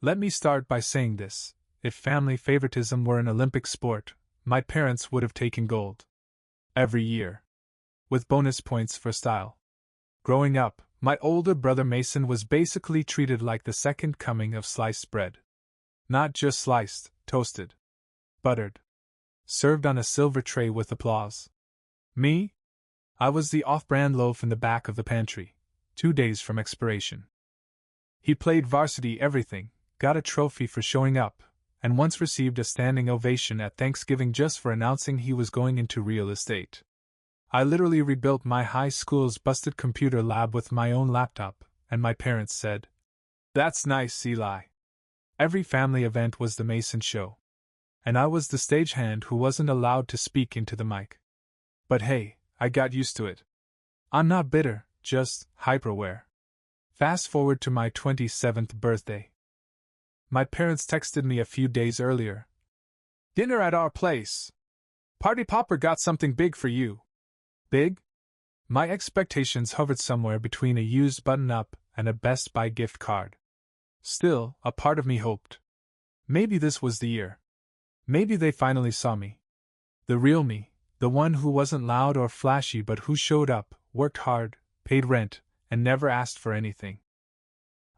Let me start by saying this. If family favoritism were an Olympic sport, my parents would have taken gold. Every year. With bonus points for style. Growing up, my older brother Mason was basically treated like the second coming of sliced bread. Not just sliced, toasted. Buttered. Served on a silver tray with applause. Me? I was the off-brand loaf in the back of the pantry, 2 days from expiration. He played varsity everything, got a trophy for showing up, and once received a standing ovation at Thanksgiving just for announcing he was going into real estate. I literally rebuilt my high school's busted computer lab with my own laptop, and my parents said, "That's nice, Eli." Every family event was the Mason show. And I was the stagehand who wasn't allowed to speak into the mic. But hey, I got used to it. I'm not bitter, just hyper-aware. Fast forward to my 27th birthday. My parents texted me a few days earlier. "Dinner at our place. Party Popper got something big for you." Big? My expectations hovered somewhere between a used button-up and a Best Buy gift card. Still, a part of me hoped. Maybe this was the year. Maybe they finally saw me. The real me, the one who wasn't loud or flashy but who showed up, worked hard, paid rent, and never asked for anything.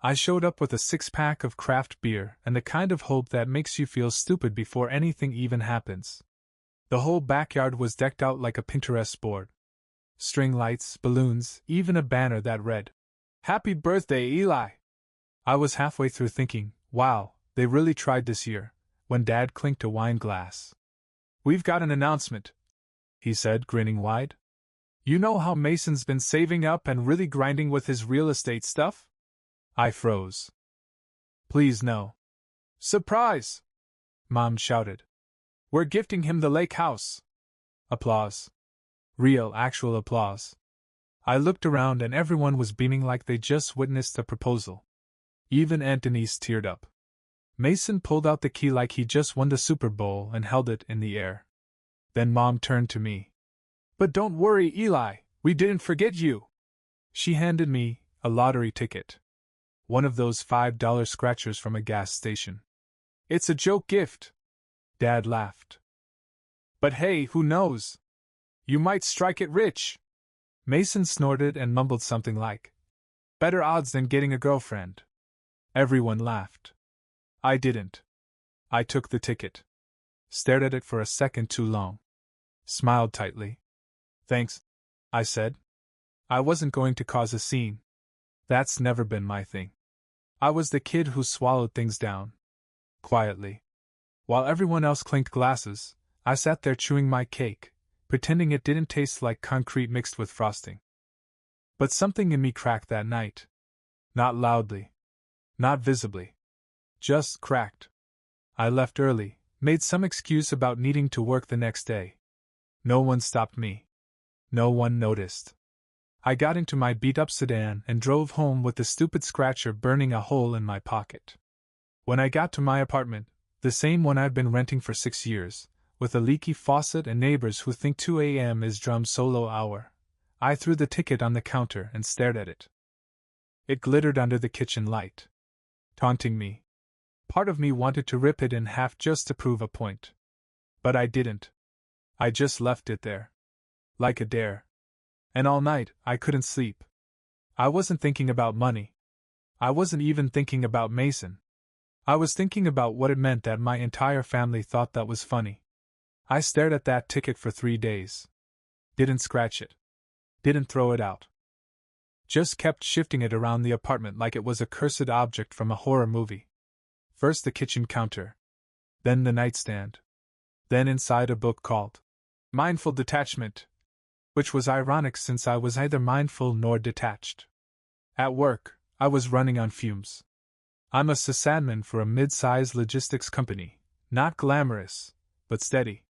I showed up with a 6-pack of craft beer and the kind of hope that makes you feel stupid before anything even happens. The whole backyard was decked out like a Pinterest board. String lights, balloons, even a banner that read, "Happy Birthday, Eli." I was halfway through thinking, wow, they really tried this year, when Dad clinked a wine glass. "We've got an announcement," he said, grinning wide. "You know how Mason's been saving up and really grinding with his real estate stuff?" I froze. "Please no." "Surprise!" Mom shouted. "We're gifting him the lake house." Applause. Real, actual applause. I looked around and everyone was beaming like they just witnessed a proposal. Even Aunt Denise teared up. Mason pulled out the key like he just won the Super Bowl and held it in the air. Then Mom turned to me. "But don't worry, Eli, we didn't forget you." She handed me a lottery ticket. One of those $5 scratchers from a gas station. "It's a joke gift." Dad laughed. "But hey, who knows? You might strike it rich." Mason snorted and mumbled something like, "Better odds than getting a girlfriend." Everyone laughed. I didn't. I took the ticket. Stared at it for a second too long. Smiled tightly. "Thanks," I said. I wasn't going to cause a scene. That's never been my thing. I was the kid who swallowed things down. Quietly. While everyone else clinked glasses, I sat there chewing my cake, pretending it didn't taste like concrete mixed with frosting. But something in me cracked that night. Not loudly. Not visibly. Just cracked. I left early, made some excuse about needing to work the next day. No one stopped me. No one noticed. I got into my beat-up sedan and drove home with the stupid scratcher burning a hole in my pocket. When I got to my apartment, the same one I'd been renting for 6 years, with a leaky faucet and neighbors who think 2 a.m. is drum solo hour, I threw the ticket on the counter and stared at it. It glittered under the kitchen light, taunting me. Part of me wanted to rip it in half just to prove a point. But I didn't. I just left it there. Like a dare. And all night, I couldn't sleep. I wasn't thinking about money. I wasn't even thinking about Mason. I was thinking about what it meant that my entire family thought that was funny. I stared at that ticket for 3 days. Didn't scratch it. Didn't throw it out. Just kept shifting it around the apartment like it was a cursed object from a horror movie. First the kitchen counter. Then the nightstand. Then inside a book called Mindful Detachment, which was ironic since I was neither mindful nor detached. At work, I was running on fumes. I'm a sysadmin for a mid-sized logistics company, not glamorous, but steady.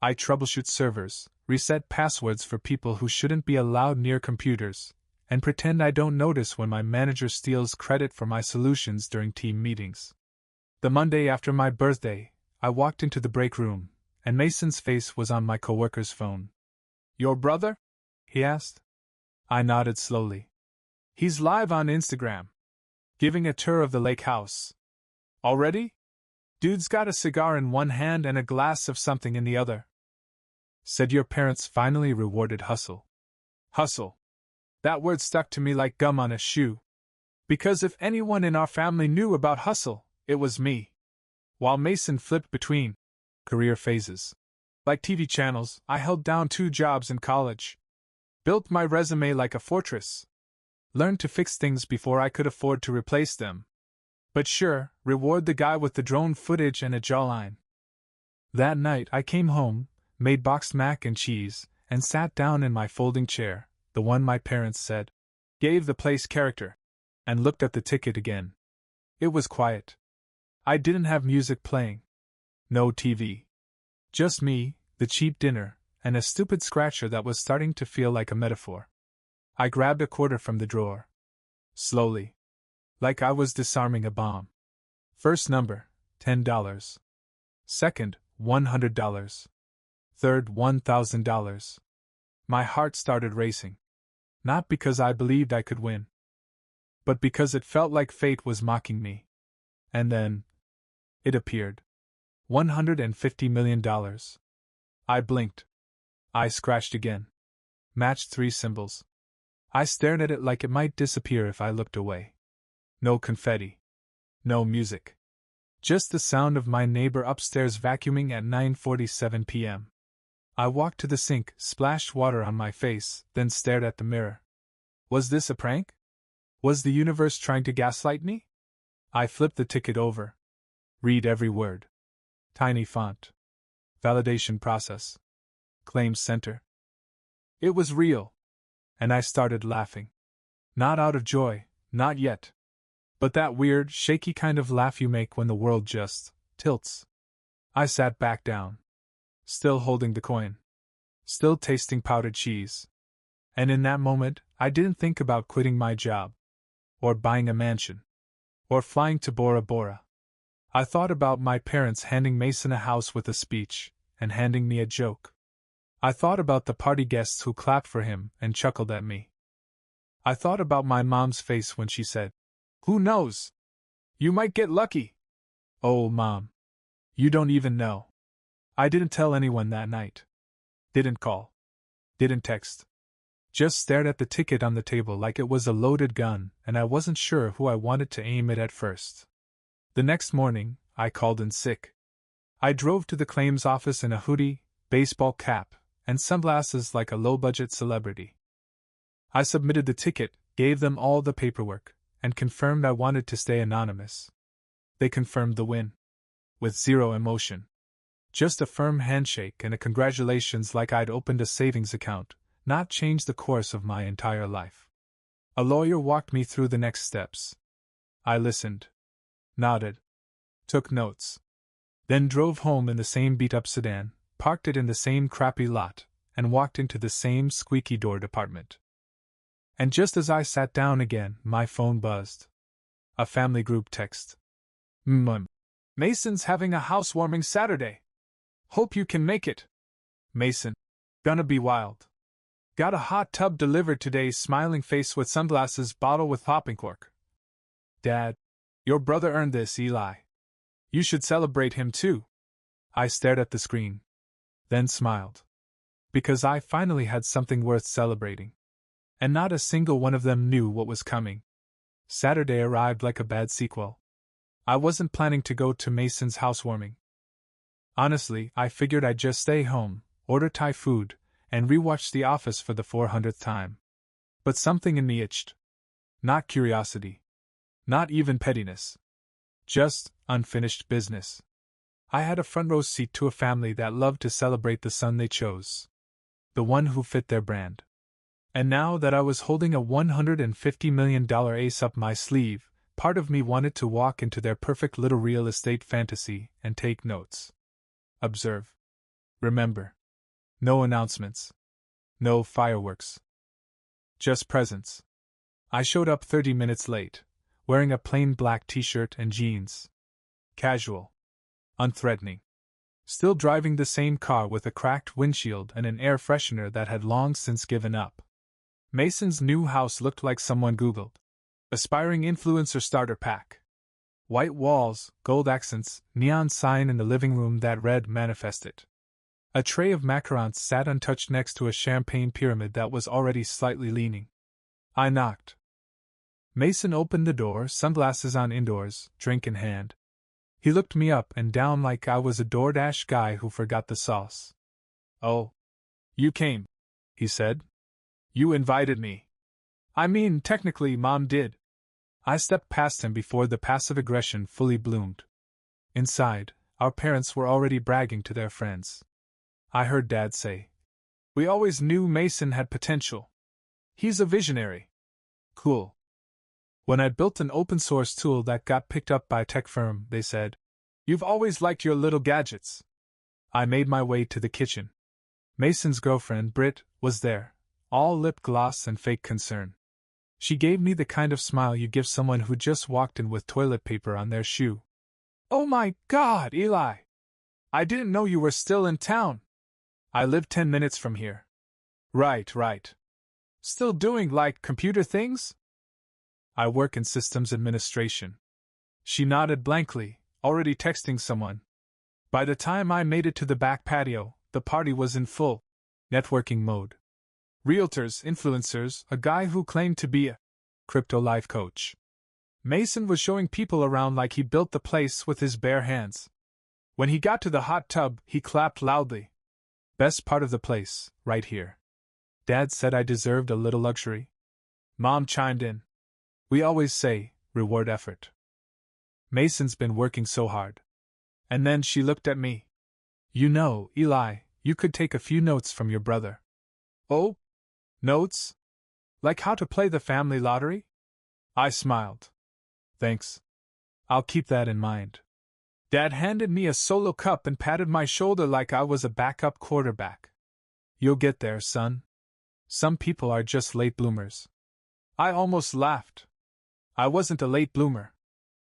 I troubleshoot servers, reset passwords for people who shouldn't be allowed near computers, and pretend I don't notice when my manager steals credit for my solutions during team meetings. The Monday after my birthday, I walked into the break room, and Mason's face was on my coworker's phone. "Your brother?" he asked. I nodded slowly. "He's live on Instagram. Giving a tour of the lake house," Already? Dude's got a cigar in one hand and a glass of something in the other. Said your parents finally rewarded hustle. Hustle. That word stuck to me like gum on a shoe. Because if anyone in our family knew about hustle, it was me. While Mason flipped between career phases. Like TV channels, I held down 2 jobs in college. Built my resume like a fortress. Learned to fix things before I could afford to replace them. But sure, reward the guy with the drone footage and a jawline. That night I came home, made boxed mac and cheese, and sat down in my folding chair, the one my parents said gave the place character, and looked at the ticket again. It was quiet. I didn't have music playing. No TV. Just me, the cheap dinner, and a stupid scratcher that was starting to feel like a metaphor. I grabbed a quarter from the drawer. Slowly. Like I was disarming a bomb. First number, $10. Second, $100. Third, $1,000. My heart started racing. Not because I believed I could win, but because it felt like fate was mocking me. And then, it appeared. $150 million. I blinked. I scratched again. Matched 3 symbols. I stared at it like it might disappear if I looked away. No confetti. No music. Just the sound of my neighbor upstairs vacuuming at 9:47 p.m. I walked to the sink, splashed water on my face, then stared at the mirror. Was this a prank? Was the universe trying to gaslight me? I flipped the ticket over. Read every word. Tiny font. Validation process. Claims center. It was real. And I started laughing. Not out of joy, not yet. But that weird, shaky kind of laugh you make when the world just tilts. I sat back down. Still holding the coin. Still tasting powdered cheese. And in that moment, I didn't think about quitting my job. Or buying a mansion. Or flying to Bora Bora. I thought about my parents handing Mason a house with a speech, and handing me a joke. I thought about the party guests who clapped for him and chuckled at me. I thought about my mom's face when she said, "Who knows? You might get lucky." Oh, Mom. You don't even know. I didn't tell anyone that night. Didn't call. Didn't text. Just stared at the ticket on the table like it was a loaded gun, and I wasn't sure who I wanted to aim it at first. The next morning, I called in sick. I drove to the claims office in a hoodie, baseball cap, and sunglasses like a low-budget celebrity. I submitted the ticket, gave them all the paperwork, and confirmed I wanted to stay anonymous. They confirmed the win. With zero emotion. Just a firm handshake and a congratulations like I'd opened a savings account, not changed the course of my entire life. A lawyer walked me through the next steps. I listened. Nodded. Took notes. Then drove home in the same beat-up sedan, parked it in the same crappy lot, and walked into the same squeaky door department. And just as I sat down again, my phone buzzed. A family group text. Mason's having a housewarming Saturday. Hope you can make it. Mason. Gonna be wild. Got a hot tub delivered today, smiling face with sunglasses, bottle with popping cork. Dad. Your brother earned this, Eli. You should celebrate him too. I stared at the screen. Then smiled. Because I finally had something worth celebrating. And not a single one of them knew what was coming. Saturday arrived like a bad sequel. I wasn't planning to go to Mason's housewarming. Honestly, I figured I'd just stay home, order Thai food, and rewatch The Office for the 400th time. But something in me itched. Not curiosity. Not even pettiness. Just unfinished business. I had a front row seat to a family that loved to celebrate the son they chose. The one who fit their brand. And now that I was holding a $150 million ace up my sleeve, part of me wanted to walk into their perfect little real estate fantasy and take notes. Observe. Remember. No announcements. No fireworks. Just presents. I showed up 30 minutes late, wearing a plain black t-shirt and jeans. Casual. Unthreatening. Still driving the same car with a cracked windshield and an air freshener that had long since given up. Mason's new house looked like someone Googled. Aspiring influencer starter pack. White walls, gold accents, neon sign in the living room that read Manifest It. A tray of macarons sat untouched next to a champagne pyramid that was already slightly leaning. I knocked. Mason opened the door, sunglasses on indoors, drink in hand. He looked me up and down like I was a DoorDash guy who forgot the sauce. "Oh. You came," he said. "You invited me." "I mean, technically, Mom did." I stepped past him before the passive aggression fully bloomed. Inside, our parents were already bragging to their friends. I heard Dad say, "We always knew Mason had potential. He's a visionary." Cool. When I'd built an open-source tool that got picked up by a tech firm, they said, "You've always liked your little gadgets." I made my way to the kitchen. Mason's girlfriend, Britt, was there, all lip gloss and fake concern. She gave me the kind of smile you give someone who just walked in with toilet paper on their shoe. "Oh my God, Eli! I didn't know you were still in town." "I live 10 minutes from here." Right. "Still doing, like, computer things?" "I work in systems administration." She nodded blankly, already texting someone. By the time I made it to the back patio, the party was in full networking mode. Realtors, influencers, a guy who claimed to be a crypto life coach. Mason was showing people around like he built the place with his bare hands. When he got to the hot tub, he clapped loudly. "Best part of the place, right here." Dad said I deserved a little luxury. Mom chimed in. "We always say, reward effort. Mason's been working so hard." And then she looked at me. "You know, Eli, you could take a few notes from your brother." "Oh? Notes? Like how to play the family lottery?" I smiled. "Thanks. I'll keep that in mind." Dad handed me a solo cup and patted my shoulder like I was a backup quarterback. "You'll get there, son. Some people are just late bloomers." I almost laughed. I wasn't a late bloomer.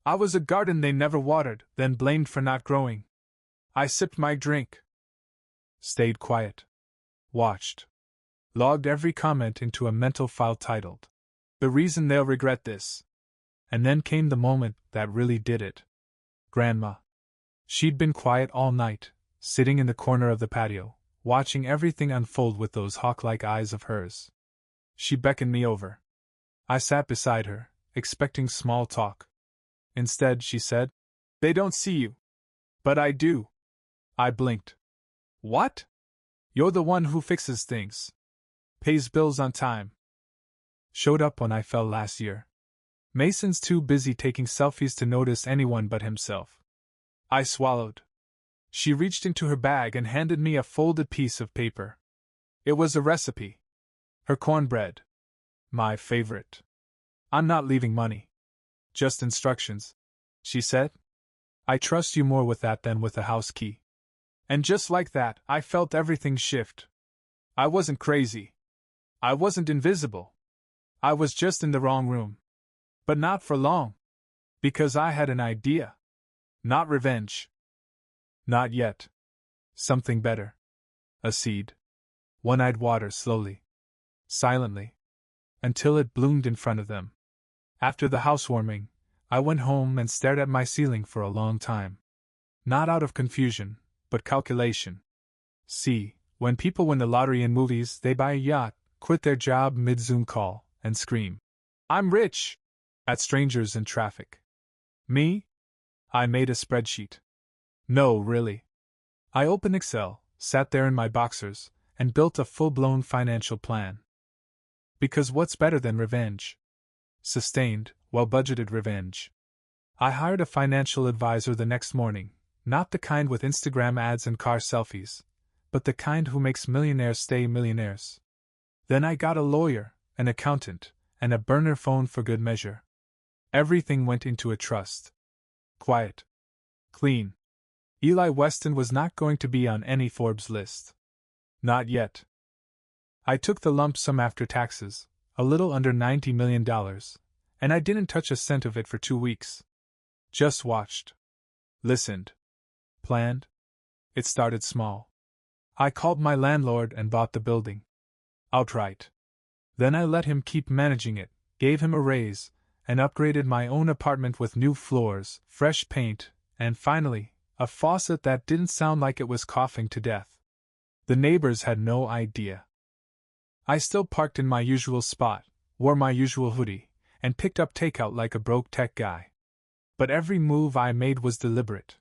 I was a garden they never watered, then blamed for not growing. I sipped my drink. Stayed quiet. Watched. Logged every comment into a mental file titled, "The Reason They'll Regret This." And then came the moment that really did it. Grandma. She'd been quiet all night, sitting in the corner of the patio, watching everything unfold with those hawk-like eyes of hers. She beckoned me over. I sat beside her, expecting small talk. Instead, she said, "They don't see you." "But I do." I blinked. "What?" "You're the one who fixes things. Pays bills on time. Showed up when I fell last year. Mason's too busy taking selfies to notice anyone but himself." I swallowed. She reached into her bag and handed me a folded piece of paper. It was a recipe. Her cornbread. My favorite. "I'm not leaving money. Just instructions," she said. "I trust you more with that than with a house key." And just like that, I felt everything shift. I wasn't crazy. I wasn't invisible. I was just in the wrong room. But not for long. Because I had an idea. Not revenge. Not yet. Something better. A seed. One I'd water slowly. Silently. Until it bloomed in front of them. After the housewarming, I went home and stared at my ceiling for a long time. Not out of confusion, but calculation. See, when people win the lottery in movies, they buy a yacht, quit their job mid-Zoom call, and scream, "I'm rich!" at strangers in traffic. Me? I made a spreadsheet. No, really. I opened Excel, sat there in my boxers, and built a full-blown financial plan. Because what's better than revenge? Sustained, well-budgeted revenge. I hired a financial advisor the next morning, not the kind with Instagram ads and car selfies, but the kind who makes millionaires stay millionaires. Then I got a lawyer, an accountant, and a burner phone for good measure. Everything went into a trust. Quiet. Clean. Eli Weston was not going to be on any Forbes list. Not yet. I took the lump sum after taxes, a little under $90 million, and I didn't touch a cent of it for 2 weeks. Just watched. Listened. Planned. It started small. I called my landlord and bought the building. Outright. Then I let him keep managing it, gave him a raise, and upgraded my own apartment with new floors, fresh paint, and finally, a faucet that didn't sound like it was coughing to death. The neighbors had no idea. I still parked in my usual spot, wore my usual hoodie, and picked up takeout like a broke tech guy. But every move I made was deliberate.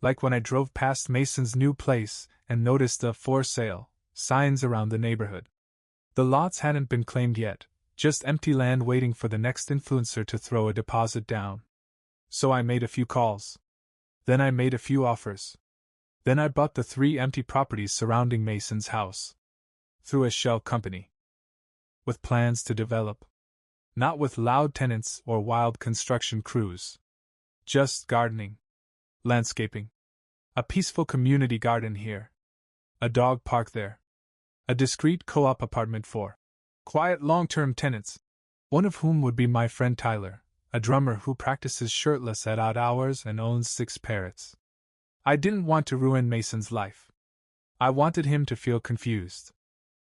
Like when I drove past Mason's new place and noticed the "for sale" signs around the neighborhood. The lots hadn't been claimed yet, just empty land waiting for the next influencer to throw a deposit down. So I made a few calls. Then I made a few offers. Then I bought the 3 empty properties surrounding Mason's house. Through a shell company. With plans to develop. Not with loud tenants or wild construction crews. Just gardening. Landscaping. A peaceful community garden here. A dog park there. A discreet co-op apartment for quiet long-term tenants, one of whom would be my friend Tyler, a drummer who practices shirtless at odd hours and owns 6 parrots. I didn't want to ruin Mason's life. I wanted him to feel confused.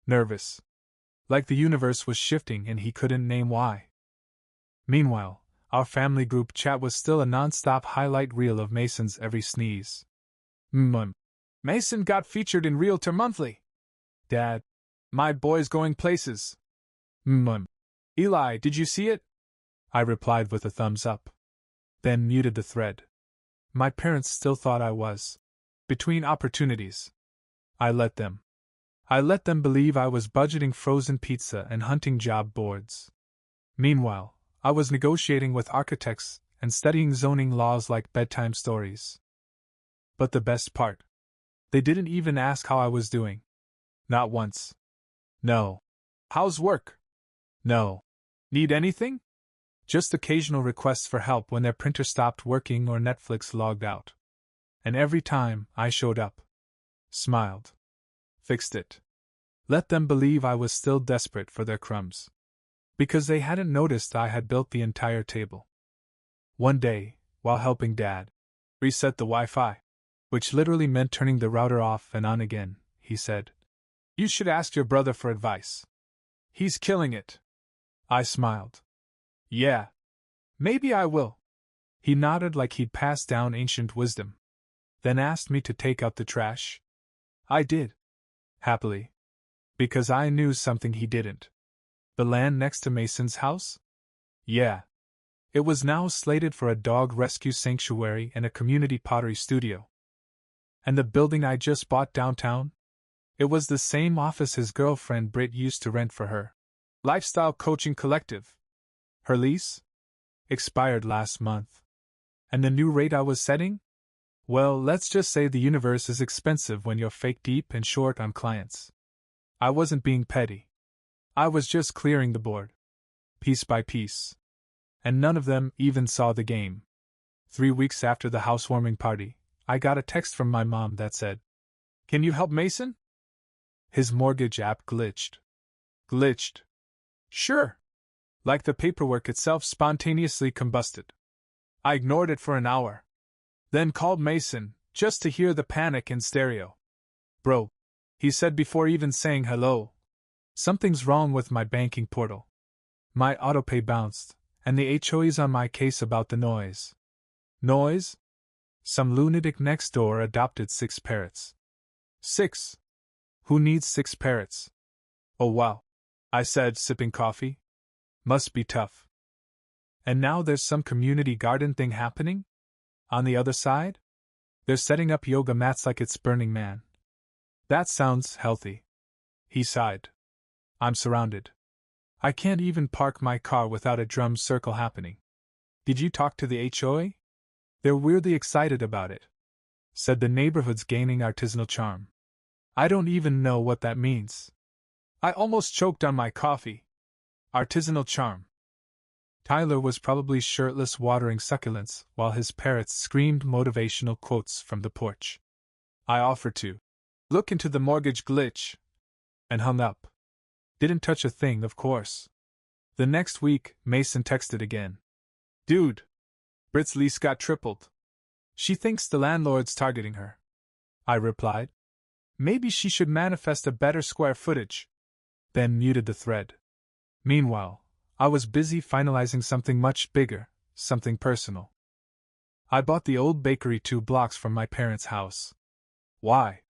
Nervous. Like the universe was shifting and he couldn't name why. Meanwhile, our family group chat was still a non-stop highlight reel of Mason's every sneeze. Mason got featured in Realtor Monthly. Dad, my boy's going places. Eli, did you see it? I replied with a thumbs up. Then muted the thread. My parents still thought I was between opportunities. I let them believe I was budgeting frozen pizza and hunting job boards. Meanwhile, I was negotiating with architects and studying zoning laws like bedtime stories. But the best part? They didn't even ask how I was doing. Not once. No. How's work? No. Need anything? Just occasional requests for help when their printer stopped working or Netflix logged out. And every time I showed up, smiled, fixed it, let them believe I was still desperate for their crumbs. Because they hadn't noticed I had built the entire table. One day, while helping Dad reset the Wi-Fi, which literally meant turning the router off and on again, he said, "You should ask your brother for advice. He's killing it." I smiled. "Yeah. Maybe I will." He nodded like he'd passed down ancient wisdom. Then asked me to take out the trash. I did. Happily. Because I knew something he didn't. The land next to Mason's house? Yeah. It was now slated for a dog rescue sanctuary and a community pottery studio. And the building I just bought downtown? It was the same office his girlfriend Britt used to rent for her lifestyle coaching collective. Her lease? Expired last month. And the new rate I was setting? Well, let's just say the universe is expensive when you're fake deep and short on clients. I wasn't being petty. I was just clearing the board. Piece by piece. And none of them even saw the game. 3 weeks after the housewarming party, I got a text from my mom that said, "Can you help Mason?" His mortgage app glitched. Glitched. Sure. Like the paperwork itself spontaneously combusted. I ignored it for an hour. Then called Mason, just to hear the panic in stereo. "Bro," he said before even saying hello. "Something's wrong with my banking portal. My autopay bounced, and the HOA's on my case about the noise." Noise? Some lunatic next door adopted 6 parrots. 6? Who needs 6 parrots? Oh wow, I said, sipping coffee. Must be tough. And now there's some community garden thing happening? On the other side? They're setting up yoga mats like it's Burning Man. That sounds healthy. He sighed. I'm surrounded. I can't even park my car without a drum circle happening. Did you talk to the HOA? They're weirdly excited about it. Said the neighborhood's gaining artisanal charm. I don't even know what that means. I almost choked on my coffee. Artisanal charm. Tyler was probably shirtless watering succulents while his parrots screamed motivational quotes from the porch. I offered to look into the mortgage glitch and hung up. Didn't touch a thing, of course. The next week, Mason texted again. Dude, Britt's lease got tripled. She thinks the landlord's targeting her. I replied. Maybe she should manifest a better square footage. Then muted the thread. Meanwhile, I was busy finalizing something much bigger, something personal. I bought the old bakery 2 blocks from my parents' house. Why?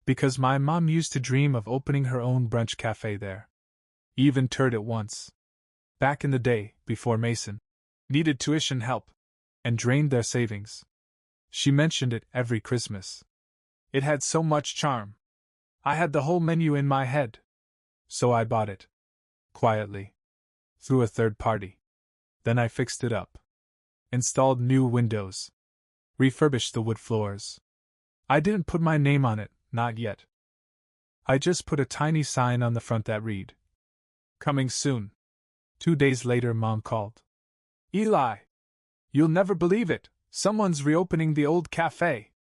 Because my mom used to dream of opening her own brunch cafe there. Even toured it once. Back in the day, before Mason needed tuition help and drained their savings. She mentioned it every Christmas. It had so much charm. I had the whole menu in my head. So I bought it. Quietly. Through a third party. Then I fixed it up. Installed new windows. Refurbished the wood floors. I didn't put my name on it, not yet. I just put a tiny sign on the front that read, "Coming soon." 2 days later, Mom called. "Eli! You'll never believe it, someone's reopening the old cafe."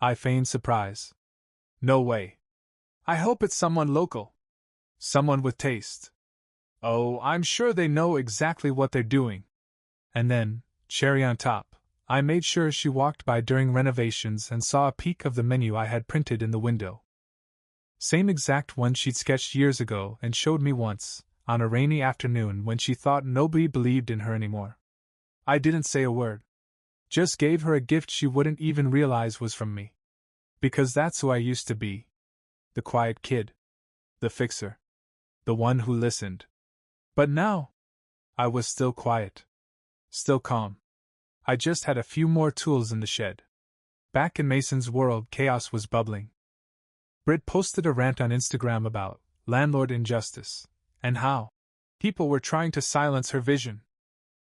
I feigned surprise. "No way. I hope it's someone local. Someone with taste. Oh, I'm sure they know exactly what they're doing." And then, cherry on top, I made sure she walked by during renovations and saw a peek of the menu I had printed in the window. Same exact one she'd sketched years ago and showed me once, on a rainy afternoon when she thought nobody believed in her anymore. I didn't say a word. Just gave her a gift she wouldn't even realize was from me. Because that's who I used to be. The quiet kid. The fixer. The one who listened. But now, I was still quiet. Still calm. I just had a few more tools in the shed. Back in Mason's world, chaos was bubbling. Britt posted a rant on Instagram about landlord injustice, and how people were trying to silence her vision.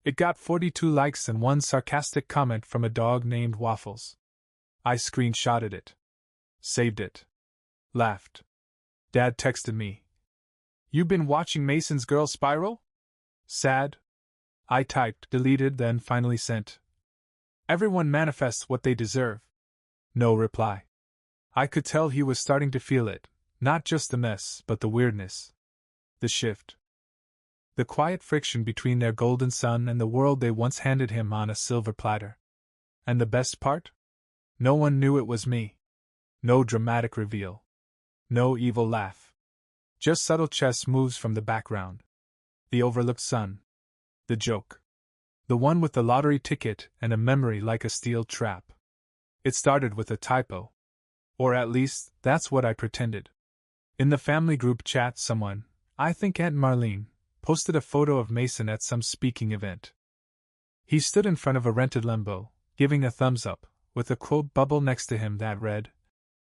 It got 42 likes and one sarcastic comment from a dog named Waffles. I screenshotted it. Saved it. Laughed. Dad texted me. "You been watching Mason's Girl Spiral?" Sad. I typed, deleted, then finally sent. "Everyone manifests what they deserve." No reply. I could tell he was starting to feel it, not just the mess, but the weirdness. The shift. The quiet friction between their golden son and the world they once handed him on a silver platter. And the best part? No one knew it was me. No dramatic reveal. No evil laugh. Just subtle chess moves from the background. The overlooked son. The joke. The one with the lottery ticket and a memory like a steel trap. It started with a typo. Or at least, that's what I pretended. In the family group chat, someone, I think Aunt Marlene, posted a photo of Mason at some speaking event. He stood in front of a rented Lambo, giving a thumbs up, with a quote bubble next to him that read,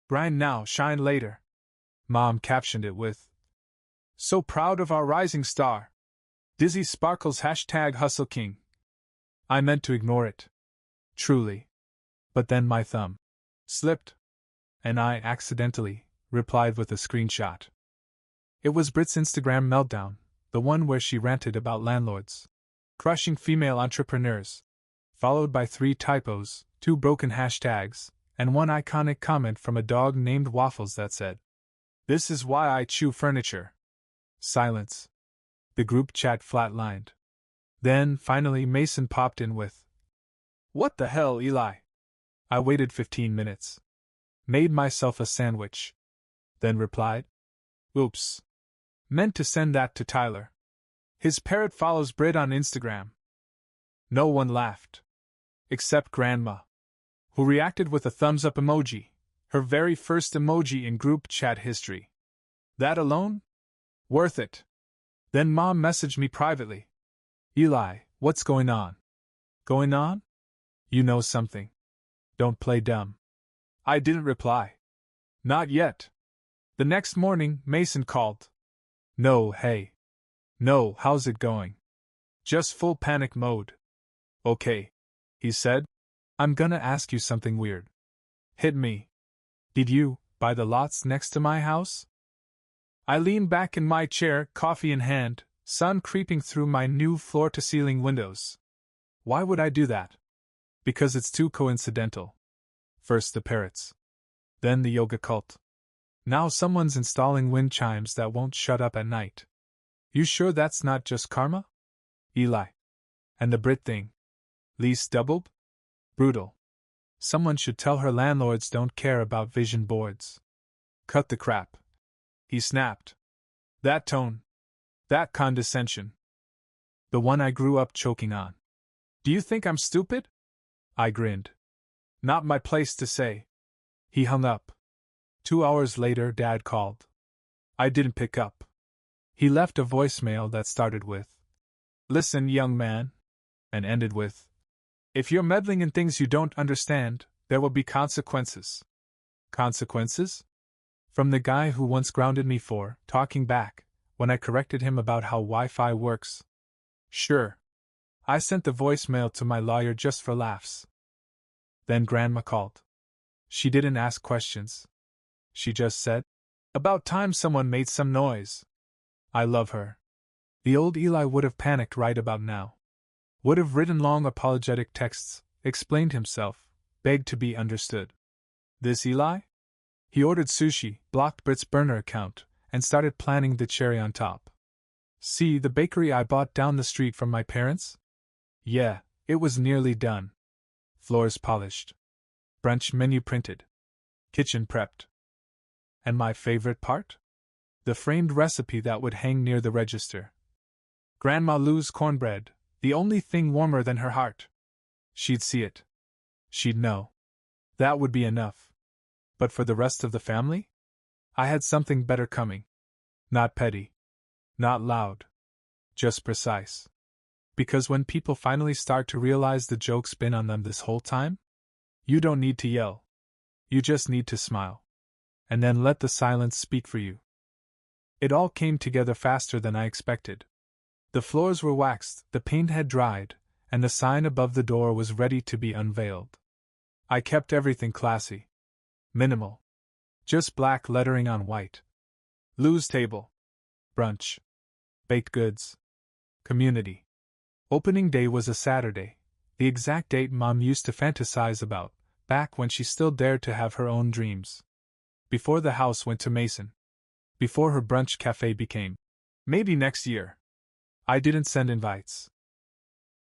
"Grind now, shine later." Mom captioned it with, "So proud of our rising star. Dizzy Sparkles #Hustle King." I meant to ignore it. Truly. But then my thumb slipped. And I accidentally replied with a screenshot. It was Britt's Instagram meltdown, the one where she ranted about landlords crushing female entrepreneurs, followed by 3 typos, 2 broken hashtags, and one iconic comment from a dog named Waffles that said, "This is why I chew furniture." Silence. The group chat flatlined. Then, finally, Mason popped in with, "What the hell, Eli?" I waited 15 minutes. Made myself a sandwich. Then replied, "Oops. Meant to send that to Tyler. His parrot follows Britt on Instagram." No one laughed. Except Grandma, who reacted with a thumbs up emoji, her very first emoji in group chat history. That alone? Worth it. Then Mom messaged me privately. "Eli, what's going on?" "Going on? You know something. Don't play dumb." I didn't reply. "Not yet." The next morning, Mason called. "No, hey. No, how's it going?" "Just full panic mode." "Okay," he said. "I'm gonna ask you something weird." "Hit me." "Did you buy the lots next to my house?" I leaned back in my chair, coffee in hand, sun creeping through my new floor-to-ceiling windows. Why would I do that? Because it's too coincidental. First the parrots. Then the yoga cult. Now someone's installing wind chimes that won't shut up at night. You sure that's not just karma? Eli. And the Brit thing. Lease doubled? Brutal. Someone should tell her landlords don't care about vision boards. Cut the crap. He snapped. That tone. That condescension. The one I grew up choking on. Do you think I'm stupid? I grinned. Not my place to say. He hung up. 2 hours later, Dad called. I didn't pick up. He left a voicemail that started with, "Listen, young man," and ended with, "If you're meddling in things you don't understand, there will be consequences." Consequences? From the guy who once grounded me for talking back when I corrected him about how Wi-Fi works. Sure. I sent the voicemail to my lawyer just for laughs. Then Grandma called. She didn't ask questions. She just said, "About time someone made some noise." I love her. The old Eli would have panicked right about now. Would have written long apologetic texts, explained himself, begged to be understood. This Eli? He ordered sushi, blocked Brit's burner account, and started planning the cherry on top. See the bakery I bought down the street from my parents? Yeah, it was nearly done. Floors polished. Brunch menu printed. Kitchen prepped. And my favorite part? The framed recipe that would hang near the register. Grandma Lou's cornbread, the only thing warmer than her heart. She'd see it. She'd know. That would be enough. But for the rest of the family? I had something better coming. Not petty. Not loud. Just precise. Because when people finally start to realize the joke's been on them this whole time, you don't need to yell. You just need to smile. And then let the silence speak for you. It all came together faster than I expected. The floors were waxed, the paint had dried, and the sign above the door was ready to be unveiled. I kept everything classy. Minimal. Just black lettering on white. Lou's table. Brunch. Baked goods. Community. Opening day was a Saturday, the exact date Mom used to fantasize about, back when she still dared to have her own dreams. Before the house went to Mason. Before her brunch cafe became, maybe next year. I didn't send invites.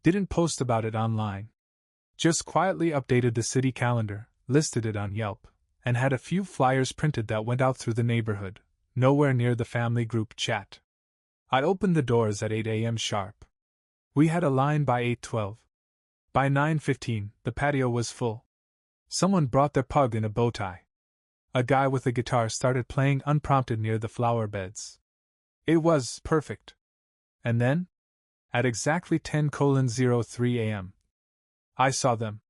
Didn't post about it online. Just quietly updated the city calendar, listed it on Yelp, and had a few flyers printed that went out through the neighborhood, nowhere near the family group chat. I opened the doors at 8 a.m. sharp. We had a line by 8:12. By 9:15, the patio was full. Someone brought their pug in a bow tie. A guy with a guitar started playing unprompted near the flower beds. It was perfect. And then, at exactly 10:03 a.m., I saw them.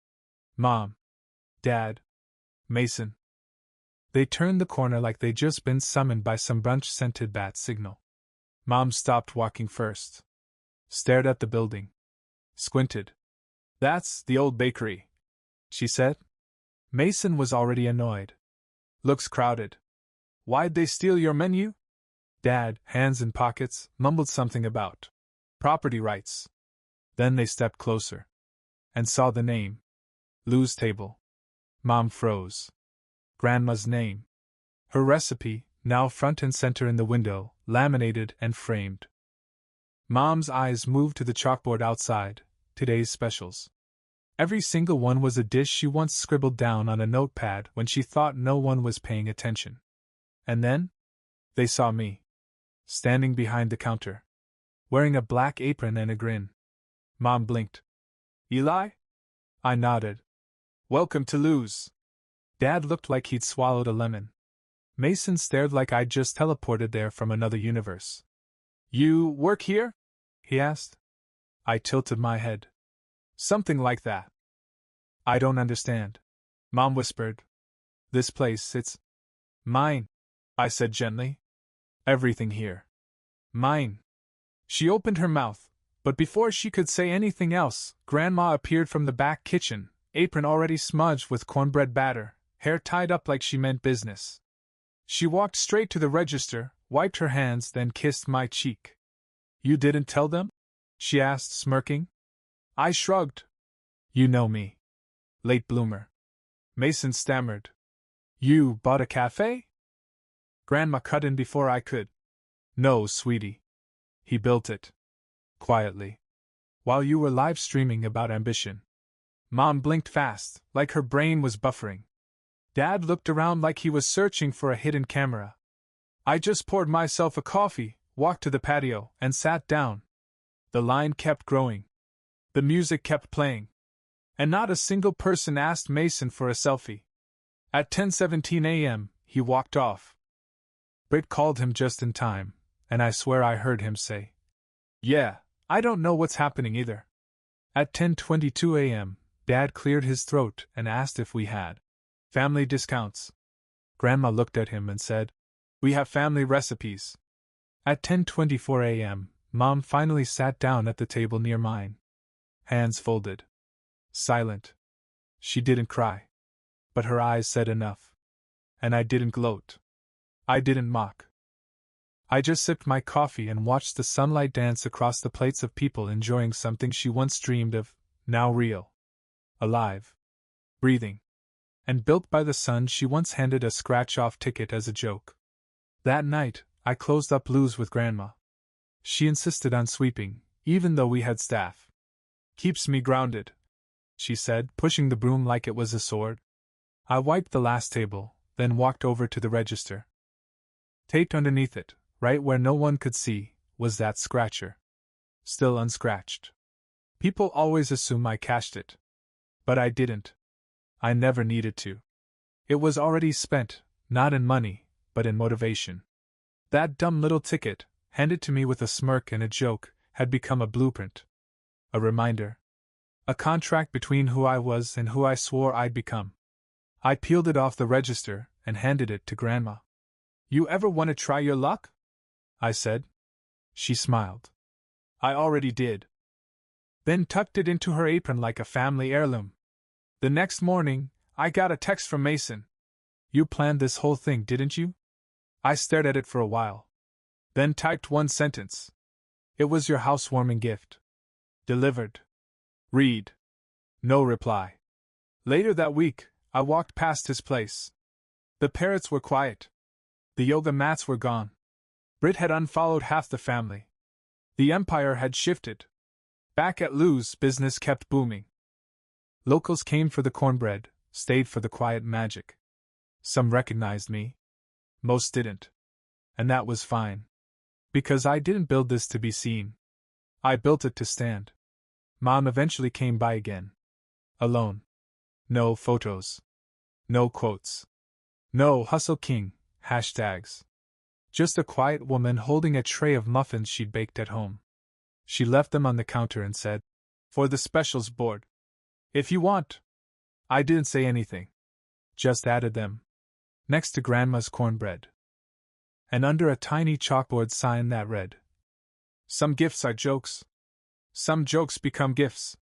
Mom. Dad. Mason. They turned the corner like they'd just been summoned by some brunch-scented bat signal. Mom stopped walking first. Stared at the building. Squinted. "That's the old bakery," she said. Mason was already annoyed. "Looks crowded. Why'd they steal your menu?" Dad, hands in pockets, mumbled something about property rights. Then they stepped closer. And saw the name. Lou's table. Mom froze. Grandma's name. Her recipe, now front and center in the window, laminated and framed. Mom's eyes moved to the chalkboard outside, today's specials. Every single one was a dish she once scribbled down on a notepad when she thought no one was paying attention. And then? They saw me. Standing behind the counter. Wearing a black apron and a grin. Mom blinked. "Eli?" I nodded. "Welcome to Lou's." Dad looked like he'd swallowed a lemon. Mason stared like I'd just teleported there from another universe. "You work here?" he asked. I tilted my head. "Something like that." "I don't understand," Mom whispered. "This place, it's mine," I said gently. "Everything here. Mine." She opened her mouth, but before she could say anything else, Grandma appeared from the back kitchen, apron already smudged with cornbread batter, hair tied up like she meant business. She walked straight to the register, wiped her hands, then kissed my cheek. "You didn't tell them?" she asked, smirking. I shrugged. "You know me. Late bloomer." Mason stammered. "You bought a cafe?" Grandma cut in before I could. "No, sweetie. He built it. Quietly. While you were live streaming about ambition." Mom blinked fast, like her brain was buffering. Dad looked around like he was searching for a hidden camera. I just poured myself a coffee, walked to the patio, and sat down. The line kept growing. The music kept playing. And not a single person asked Mason for a selfie. At 10:17 a.m., he walked off. Britt called him just in time, and I swear I heard him say, "Yeah, I don't know what's happening either." At 10:22 a.m., Dad cleared his throat and asked if we had family discounts. Grandma looked at him and said, "We have family recipes." At 10:24 a.m., Mom finally sat down at the table near mine. Hands folded. Silent. She didn't cry. But her eyes said enough. And I didn't gloat. I didn't mock. I just sipped my coffee and watched the sunlight dance across the plates of people enjoying something she once dreamed of, now real. Alive. Breathing. And built by the sun she once handed a scratch-off ticket as a joke. That night, I closed up Lou's with Grandma. She insisted on sweeping, even though we had staff. "Keeps me grounded," she said, pushing the broom like it was a sword. I wiped the last table, then walked over to the register. Taped underneath it, right where no one could see, was that scratcher. Still unscratched. People always assume I cashed it. But I didn't. I never needed to. It was already spent, not in money, but in motivation. That dumb little ticket, handed to me with a smirk and a joke, had become a blueprint. A reminder. A contract between who I was and who I swore I'd become. I peeled it off the register and handed it to Grandma. "You ever want to try your luck?" I said. She smiled. "I already did." Then tucked it into her apron like a family heirloom. The next morning, I got a text from Mason. "You planned this whole thing, didn't you?" I stared at it for a while. Then typed one sentence. "It was your housewarming gift. Delivered. Read." No reply. Later that week, I walked past his place. The parrots were quiet. The yoga mats were gone. Britt had unfollowed half the family. The empire had shifted. Back at Lou's, business kept booming. Locals came for the cornbread, stayed for the quiet magic. Some recognized me. Most didn't. And that was fine. Because I didn't build this to be seen. I built it to stand. Mom eventually came by again. Alone. No photos. No quotes. No hustle king hashtags. Just a quiet woman holding a tray of muffins she'd baked at home. She left them on the counter and said, "For the specials board. If you want." I didn't say anything. Just added them. Next to Grandma's cornbread. And under a tiny chalkboard sign that read, "Some gifts are jokes. Some jokes become gifts."